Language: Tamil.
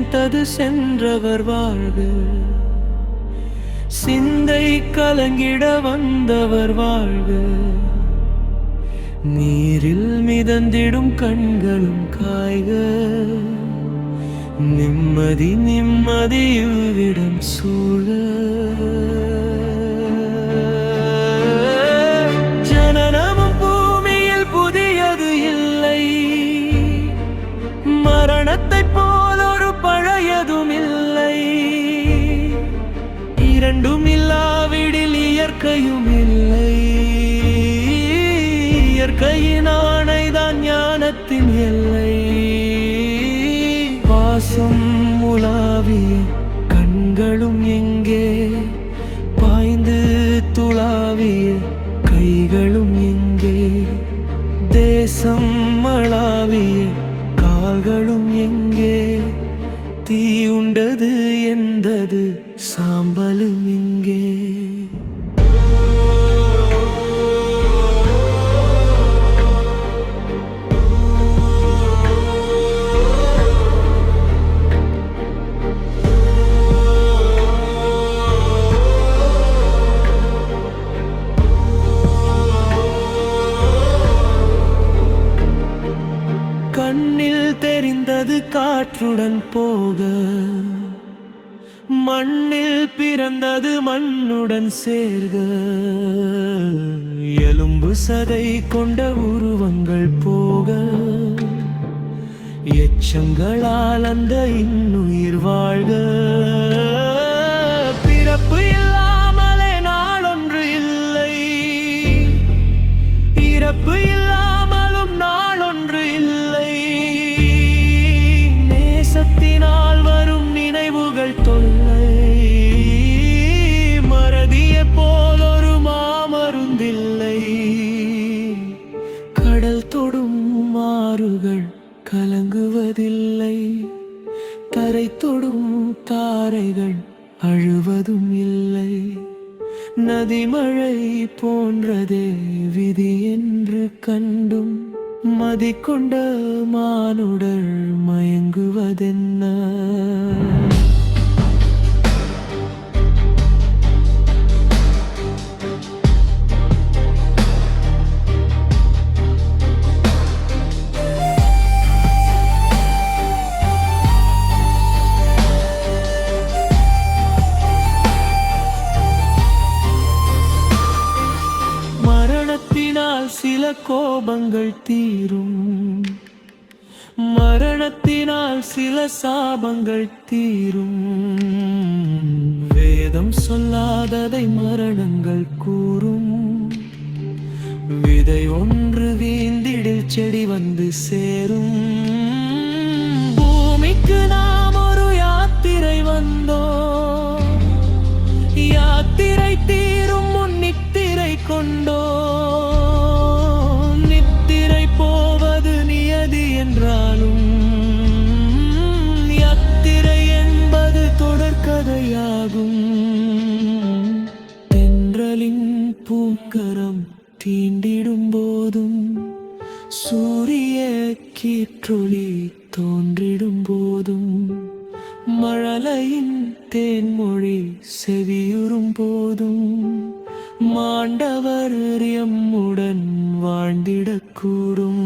நினைத்தது சென்றவர் வாழ்க, சிந்தை கலங்கிட வந்தவர் வாழ்க, நீரில் மிதந்திடும் கண்களும் காய்க, நிம்மதி நிம்மதி இவ்விடம் சூழ. ஜனனமும் பூமியில் புதியது இல்லை, மரணத்தை போல் ஒரு பழையதும் இல்லை, இரண்டும் இல்லாவிடில் இயற்கையும் இல்லை, இயற்கையின் ஆணைதான் ஞானத்தின் எல்லை. வாசம் உலாவிய கண்களும் எங்கே, பாய்ந்து துளாவிய கைகளும் எங்கே, தேசம் மளாவிய கால்களும் எங்கே, தீ உண்டது எந்தது சாம்பலும் எங்கே. கண்ணில் தெரிந்தது காற்றுடன் போக, மண்ணில் பிறந்தது மண்ணுடன் சேர்க, எலும்பு சதை கொண்ட உருவங்கள் போக, எச்சங்களால் அந்த இன்னுயிர் வாழ்க. பிறப்பு இல்லாமலே நாளொன்று இல்லை, இறப்பு இல்லாமலும் நாளொன்று இல்லை, நேசத்தினால் வரும் நினைவுகள் தொல்லை, மறதிய போல் ஒரு மாமருந்தில்லை, கடல் தொடும் மாறுகள் கலங்குவதில்லை, தரை தொடும் தாரைகள் அழுவதும் இல்லை, நதிமழை போன்றதே விதி என்று கண்டும் மதி கொண்ட மானுடர் மயங்குவதென்ன. மரணத்தினால் சில கோபங்கள் தீரும், மரணத்தினால் சில சாபங்கள் தீரும், வேதம் சொல்லாததை மரணங்கள் கூறும், விதை ஒன்று வீழ்ந்திடில் செடி வந்து சேரும். பூமிக்கு நாம் ஒரு யாத்திரை வந்தோம், யாத்திரை தீரும் முன் நித்திரை கொண்டோ, நித்திரை போவது நியதி என்றாலும் யாத்திரை என்பது தொடர்கதையாகும். தென்றலின் பூக்கரம் தீண்டிடும் போதும், சூரிய கீற்றொளி தோன்றிடும் போதும், மழலையின் தேன்மொழி செவியுறும் போதும், மாண்டவர் எம்முடன் வாழ்ந்திடக்கூடும்.